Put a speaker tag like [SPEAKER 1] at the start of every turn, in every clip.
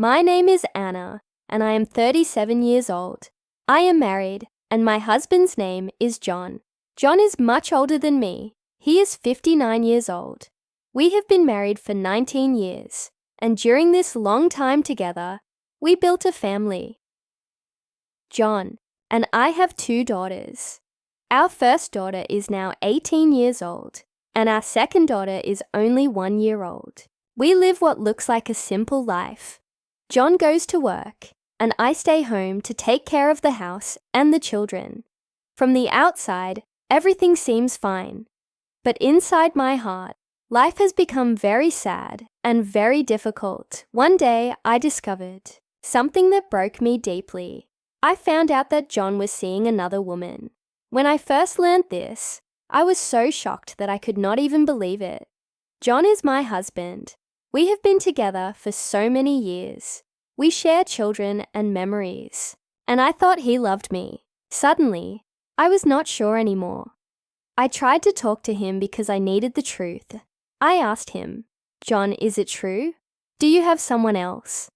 [SPEAKER 1] My name is Anna, and I am 37 years old. I am married, and my husband's name is John. John is much older than me. He is 59 years old. We have been married for 19 years, and during this long time together, we built a family. John and I have 2 daughters. Our first daughter is now 18 years old, and our second daughter is only 1 year old. We live what looks like a simple life. John goes to work, and I stay home to take care of the house and the children. From the outside, everything seems fine. But inside my heart, life has become very sad and very difficult. One day, I discovered something that broke me deeply. I found out that John was seeing another woman. When I first learned this, I was so shocked that I could not even believe it. John is my husband. We have been together for so many years. We share children and memories, and I thought he loved me. Suddenly, I was not sure anymore. I tried to talk to him because I needed the truth. I asked him, "John, is it true? Do you have someone else?"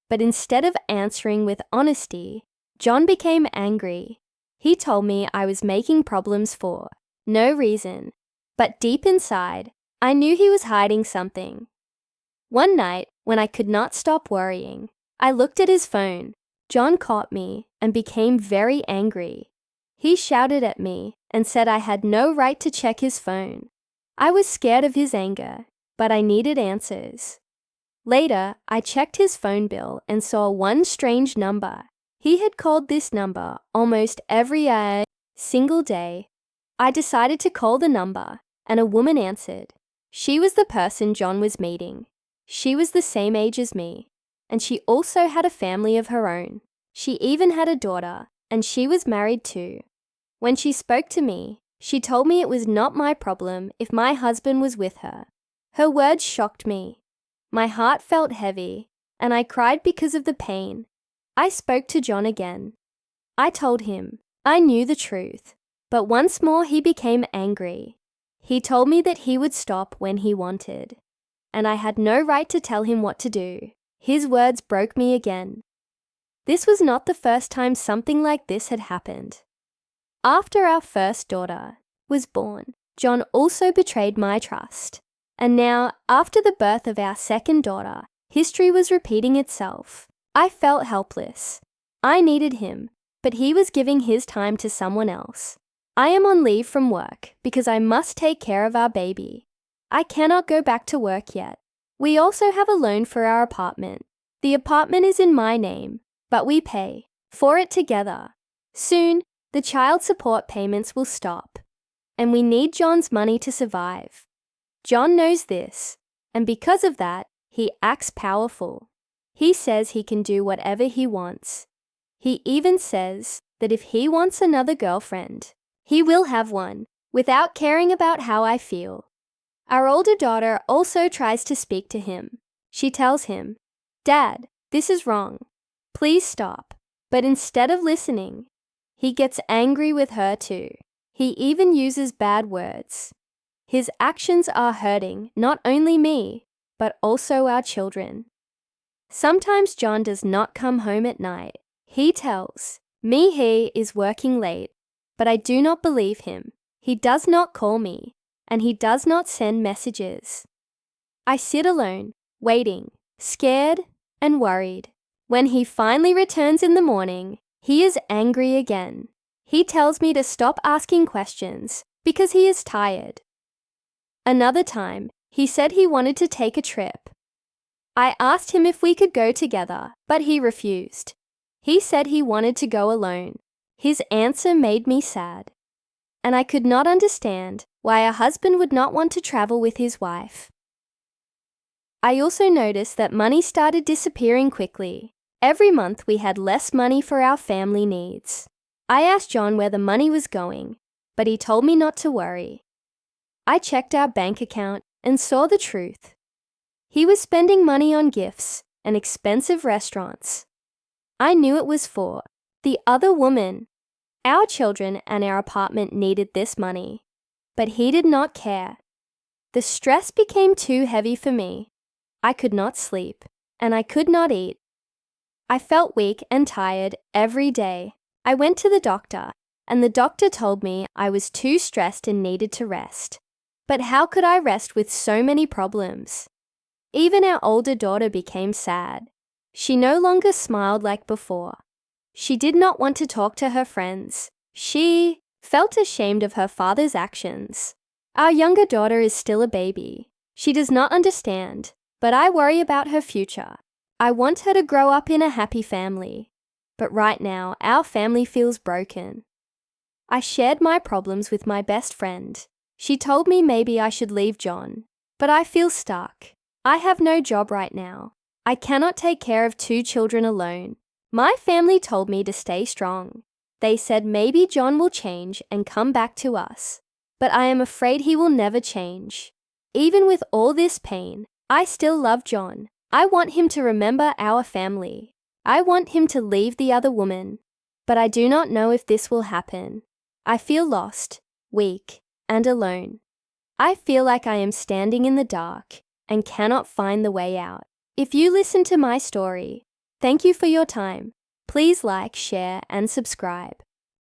[SPEAKER 1] But instead of answering with honesty, John became angry. He told me I was making problems for no reason, but deep inside, I knew he was hiding something. One night, when I could not stop worrying, I looked at his phone. John caught me and became very angry. He shouted at me and said I had no right to check his phone. I was scared of his anger, but I needed answers. Later, I checked his phone bill and saw one strange number. He had called this number almost every single day. I decided to call the number, and a woman answered. She was the person John was meeting. She was the same age as me, and she also had a family of her own. She even had a daughter, and she was married too. When she spoke to me, she told me it was not my problem if my husband was with her. Her words shocked me. My heart felt heavy, and I cried because of the pain. I spoke to John again. I told him I knew the truth, but once more he became angry. He told me that he would stop when he wanted, and I had no right to tell him what to do. His words broke me again. This was not the first time something like this had happened. After our first daughter was born, John also betrayed my trust. And now, after the birth of our second daughter, history was repeating itself. I felt helpless. I needed him, but he was giving his time to someone else. I am on leave from work because I must take care of our baby. I cannot go back to work yet. We also have a loan for our apartment. The apartment is in my name, but we pay for it together. Soon, the child support payments will stop, and we need John's money to survive. John knows this, and because of that, he acts powerful. He says he can do whatever he wants. He even says that if he wants another girlfriend, he will have one, without caring about how I feel. Our older daughter also tries to speak to him. She tells him, "Dad, this is wrong. Please stop." But instead of listening, he gets angry with her too. He even uses bad words. His actions are hurting not only me, but also our children. Sometimes John does not come home at night. He tells me he is working late, but I do not believe him. He does not call me, and he does not send messages. I sit alone, waiting, scared and worried. When he finally returns in the morning, he is angry again. He tells me to stop asking questions because he is tired. Another time, he said he wanted to take a trip. I asked him if we could go together, but he refused. He said he wanted to go alone. His answer made me sad, and I could not understand why a husband would not want to travel with his wife. I also noticed that money started disappearing quickly. Every month we had less money for our family needs. I asked John where the money was going, but he told me not to worry. I checked our bank account and saw the truth. He was spending money on gifts and expensive restaurants. I knew it was for the other woman. Our children and our apartment needed this money, but he did not care. The stress became too heavy for me. I could not sleep, and I could not eat. I felt weak and tired every day. I went to the doctor, and the doctor told me I was too stressed and needed to rest. But how could I rest with so many problems? Even our older daughter became sad. She no longer smiled like before. She did not want to talk to her friends. She felt ashamed of her father's actions. Our younger daughter is still a baby. She does not understand, but I worry about her future. I want her to grow up in a happy family. But right now, our family feels broken. I shared my problems with my best friend. She told me maybe I should leave John, but I feel stuck. I have no job right now. I cannot take care of 2 children alone. My family told me to stay strong. They said maybe John will change and come back to us. But I am afraid he will never change. Even with all this pain, I still love John. I want him to remember our family. I want him to leave the other woman. But I do not know if this will happen. I feel lost, weak, and alone. I feel like I am standing in the dark and cannot find the way out. If you listen to my story, thank you for your time. Please like, share, and subscribe.